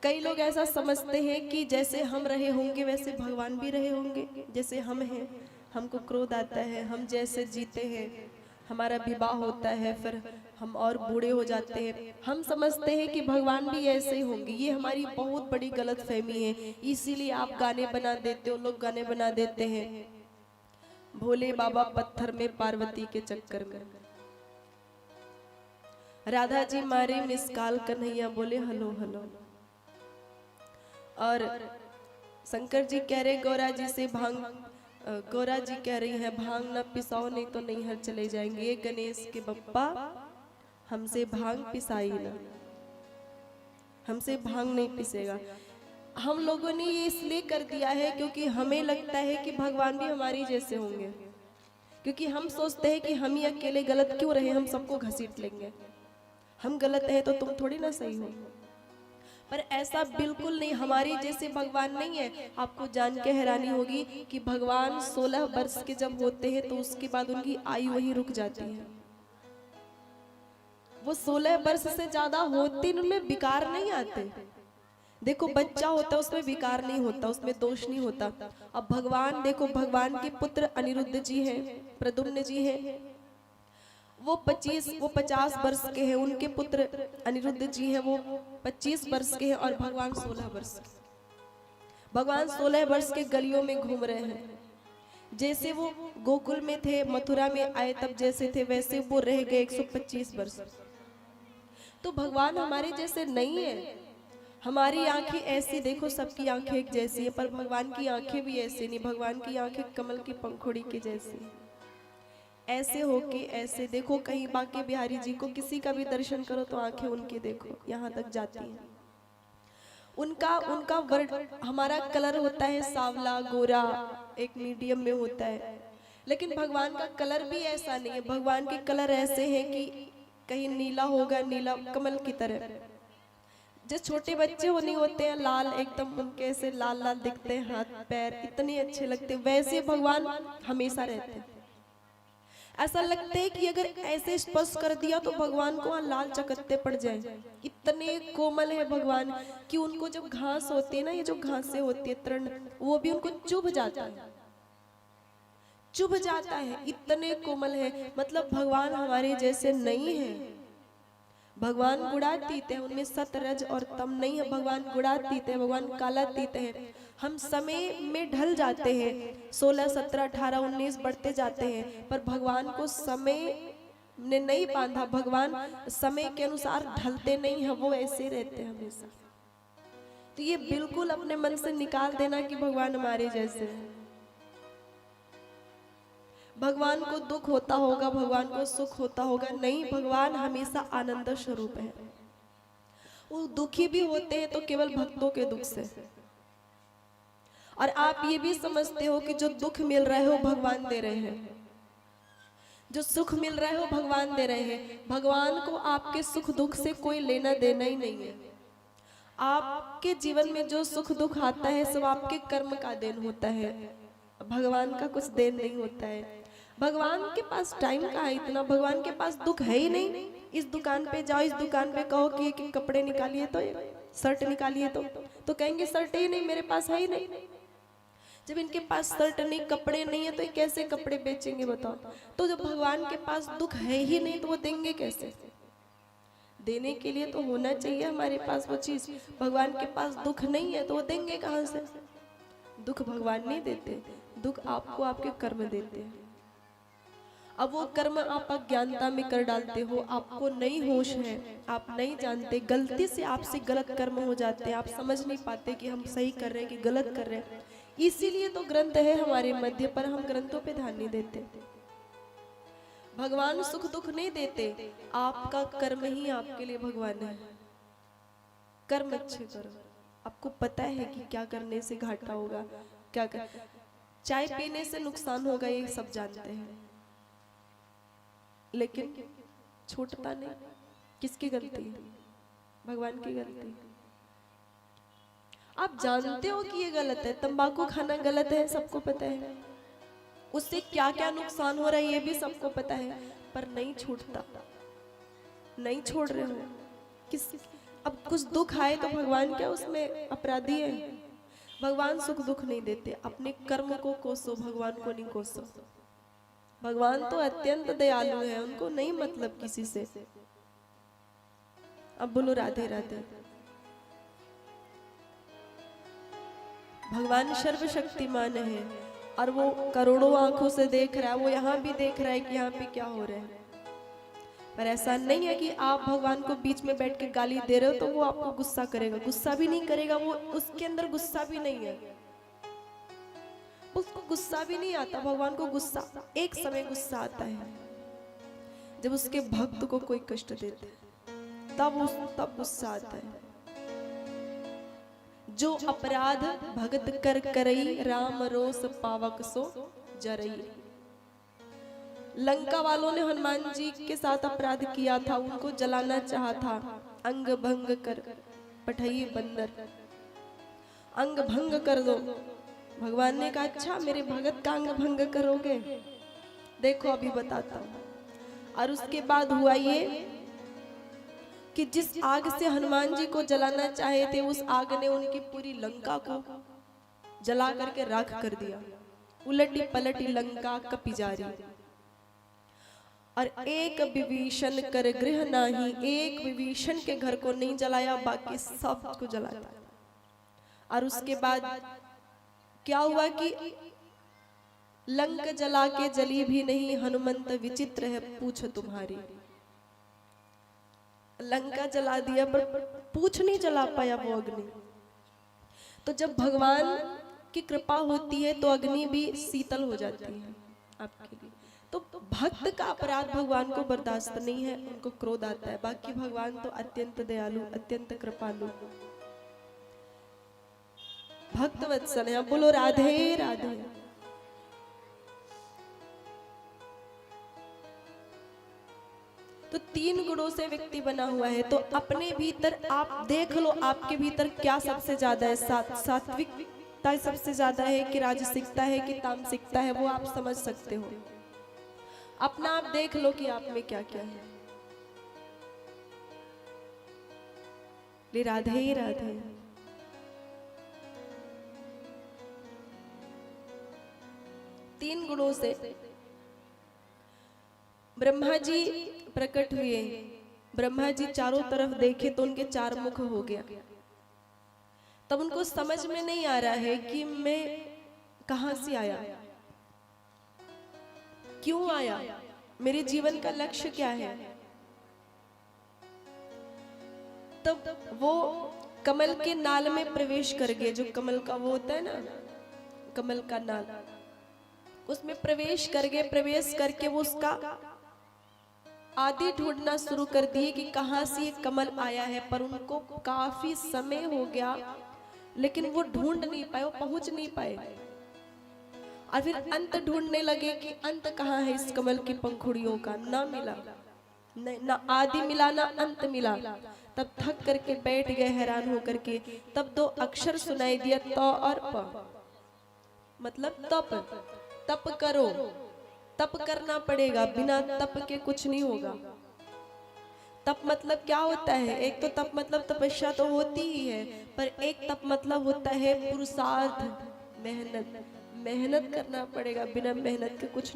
कई लोग ऐसा समझते हैं कि जैसे हम रहे होंगे वैसे भगवान भी रहे होंगे। जैसे हम हैं, हमको क्रोध आता है, हम जैसे जीते हैं, हमारा विवाह होता है, फिर हम और बूढ़े हो जाते हैं, हम समझते हैं कि भगवान भी ऐसे ही होंगे। ये हमारी बहुत बड़ी गलत फहमी है। इसीलिए आप गाने बना देते हो, लोग गाने बना देते हैं, भोले बाबा पत्थर में पार्वती के चक्कर में, राधा जी मारे मिसकाल, कन्हैया बोले हलो हलो। और शंकर जी कह रहे गौरा जी से भांग, गौरा जी कह रही है भांग न पिसाओ नहीं तो नैहर चले जाएंगे। ये गणेश के बप्पा हमसे भांग पिसाई ना, हमसे भांग नहीं पिसेगा। हम लोगों ने ये इसलिए कर दिया है क्योंकि हमें लगता है कि भगवान भी हमारी जैसे होंगे, क्योंकि हम सोचते हैं कि हम ही अकेले गलत क्यों रहे, हम सबको घसीट लेंगे, हम गलत हैं तो तुम थोड़ी ना सही हो। पर ऐसा बिल्कुल नहीं, हमारी जैसे भगवान नहीं है। आपको जान के हैरानी होगी कि भगवान 16 वर्ष के जब होते हैं तो उसके बाद उनकी आयु वही रुक जाती है। वो 16 वर्ष से ज्यादा होते उनमें विकार नहीं आते। देखो बच्चा होता है उसमें विकार नहीं होता, उसमें दोष नहीं होता। अब भगवान देखो, भगवान के पुत्र अनिरुद्ध जी हैं, प्रद्युम्न जी हैं, वो 50 वर्ष के हैं, उनके पुत्र अनिरुद्ध जी हैं, वो 25 वर्ष के हैं, और भगवान 16 वर्ष के। भगवान 16 वर्ष के गलियों में घूम रहे हैं। जैसे वो गोकुल में थे, मथुरा में आए तब जैसे थे वैसे वो रह गए 125 वर्ष। तो भगवान हमारे जैसे नहीं है। हमारी आंखें ऐसी, देखो सबकी आंखें एक जैसी है, पर भगवान की आंखें भी ऐसी नहीं। भगवान की आंखें कमल की पंखुड़ी के जैसी, ऐसे होके ऐसे देखो। कहीं बांके बिहारी जी को किसी का भी दर्शन करो तो आंखें उनकी देखो यहाँ तक जाती हैं। उनका उनका वर्ड, हमारा कलर होता है सांवला गोरा, एक मीडियम में होता है, लेकिन भगवान का कलर भी ऐसा नहीं है। भगवान के कलर ऐसे हैं कि कहीं नीला होगा, नीला कमल की तरह। जो छोटे बच्चे हो नहीं होते हैं लाल, एकदम उनके ऐसे लाल लाल दिखते हैं, हाथ पैर इतने अच्छे लगते हैं, वैसे भगवान हमेशा रहते हैं। ऐसा लगता है कि अगर ऐसे स्पर्श कर दिया तो भगवान को वहां लाल चकत्ते पड़ जाए। इतने कोमल है भगवान कि उनको जब घास होती है ना, ये जो घासें होती है तृण, वो भी उनको चुभ जाता है, चुभ जाता है, इतने कोमल है। मतलब भगवान हमारे जैसे नहीं है। भगवान गुणातीत है, उनमें सत रज और तम नहीं है। भगवान गुणातीत है, भगवान कालातीत है। हम समय में ढल जाते हैं, 16, 17, 18, 19 बढ़ते जाते हैं, पर भगवान को समय ने नहीं बांधा। भगवान समय के अनुसार ढलते नहीं है, वो ऐसे रहते हैं हमेशा। तो ये बिल्कुल अपने मन से निकाल देना कि भगवान हमारे जैसे हैं। भगवान को दुख होता होगा, भगवान को सुख होता होगा, नहीं, भगवान हमेशा आनंद स्वरूप है। वो दुखी भी होते हैं तो केवल भक्तों के दुख से। और आप ये भी समझते हो कि जो दुख मिल रहे हो भगवान दे रहे हैं, जो सुख मिल रहे हो भगवान दे रहे हैं। भगवान को आपके सुख दुख से कोई लेना देना ही नहीं है। आपके जीवन में जो सुख दुख आता है सब आपके कर्म का देन होता है, भगवान का कुछ देन नहीं होता है। भगवान के पास टाइम का है इतना, भगवान के पास दुख है ही नहीं। इस दुकान पे जाओ, इस दुकान पे कहो कि कपड़े निकालिए तो, शर्ट निकालिए तो कहेंगे शर्ट ही नहीं, मेरे पास है ही नहीं। जब इनके पास शर्ट नहीं, कपड़े नहीं है तो ये कैसे कपड़े बेचेंगे बताओ। तो जब भगवान के पास दुख है ही नहीं तो वो देंगे कैसे? देने के लिए तो होना चाहिए हमारे पास वो चीज। भगवान के पास दुख नहीं है तो वो देंगे कहां से? दुख भगवान नहीं देते, दुख आपको आपके कर्म देते हैं। अब वो कर्म आप अज्ञानता में कर डालते हो, आपको नहीं होश है, आप नहीं जानते, गलती से आपसे गलत कर्म हो जाते हैं, आप समझ नहीं पाते कि हम सही कर रहे हैं कि गलत कर रहे हैं। इसीलिए तो ग्रंथ है हमारे मध्य, पर हम ग्रंथों पे ध्यान नहीं देते। भगवान सुख दुख नहीं देते, आपका कर्म ही आपके लिए भगवान है। कर्म अच्छे करो, आपको पता है कि क्या करने से घाटा होगा, क्या कर, चाय पीने से नुकसान होगा, ये सब जानते हैं, लेकिन छूटता नहीं। किसकी गलती है? भगवान की गलती। आप जानते हो कि ये गलत है, तंबाकू खाना गलत है, सबको पता है, उससे क्या क्या नुकसान हो रहा है ये भी सबको पता है, पर नहीं छूटता, नहीं छोड़ रहे हो। किस अब कुछ दुख आए तो भगवान क्या उसमें अपराधी है? भगवान सुख दुख नहीं देते, अपने कर्म को कोसो, भगवान को नहीं कोसो। भगवान तो अत्यंत दयालु है, उनको नहीं मतलब किसी से। अब बोलो राधे राधे। भगवान सर्वशक्तिमान है और वो करोड़ों आंखों से देख रहा है, वो यहाँ भी देख रहा है कि यहाँ पे क्या हो रहा है। पर ऐसा नहीं है कि आप भगवान को बीच में बैठ के गाली दे रहे हो तो वो आपको गुस्सा करेगा, गुस्सा भी नहीं करेगा, वो उसके अंदर गुस्सा भी नहीं है, उसको गुस्सा भी नहीं आता। भगवान को गुस्सा एक समय गुस्सा आता है जब उसके भक्त को कोई कष्ट देते हैं, तब गुस्सा आता है। जो अपराध भगत कर करई, राम रोष पावक सो जरई। लंका वालों ने हनुमान जी के साथ अपराध किया था, उनको जलाना चाहा था। अंग भंग कर पठई बंदर, अंग भंग कर दो। भगवान ने कहा अच्छा मेरे भगत का अंग भंग करोगे, देखो अभी बताता हूं। और उसके बाद हुआ ये कि जिस आग से हनुमान जी को जलाना चाहे थे, उस आग ने उनकी पूरी लंका को जला करके राख कर दिया। उलटी पलटी लंका कपी जा रही। और एक विभीषण कर गृह नाही, एक विभीषण के घर को नहीं जलाया, बाकी सब को जलाया। और उसके बाद क्या हुआ कि लंक जला के जली भी नहीं, हनुमंत विचित्र है पूछ तुम्हारी। लंका जला दिया पर पूछ नहीं जला पाया वो अग्नि। तो जब भगवान की कृपा होती है तो अग्नि भी शीतल हो जाती है आपके लिए। तो भक्त का अपराध भगवान को बर्दाश्त नहीं है, उनको क्रोध आता है। बाकी भगवान तो अत्यंत दयालु, अत्यंत कृपालु, भक्त वत्सल है। बोलो राधे राधे। तो 3 गुणों से व्यक्ति बना हुआ है, तो अपने भीतर आप देख लो आपके भीतर क्या सबसे ज्यादा है। सात्विकता सबसे ज्यादा है कि राजसिकता है कि तामसिकता है, वो आप समझ सकते हो। अपना आप देख लो कि आप में क्या क्या है। राधे राधे। तीन गुणों से ब्रह्मा जी प्रकट हुए। ब्रह्मा जी चारों तरफ देखे तो उनके 4 मुख हो गया। तब उनको समझ में नहीं आ रहा है कि मैं कहां से आया, क्यों आया, मेरे जीवन का लक्ष्य क्या है। तब वो कमल के नाल में प्रवेश कर गए। जो कमल का वो होता है ना, कमल का नाल, उसमें प्रवेश कर गए। प्रवेश करके वो उसका आदि ढूंढना शुरू कर दिए कि कहां से ये कमल आया है। पर उनको काफी समय हो गया, लेकिन वो ढूंढ नहीं पाए, वो पहुंच नहीं पाए। और फिर अंत ढूंढने लगे कि अंत कहाँ है इस कमल की पंखुड़ियों का। ना मिला, ना आदि मिला ना अंत मिला। तब थक करके बैठ गए हैरान होकर के। तब 2 अक्षर सुनाई दिया, त और प, मतलब तप। तप करो, तप करना पड़ेगा, बिना तप के कुछ नहीं होगा। तप मतलब क्या होता है? एक तो तप मतलब तपस्या तो होती ही है, पर एक तप मतलब होता है पुरुषार्थ, मेहनत। मेहनत करना पड़ेगा, बिना मेहनत के कुछ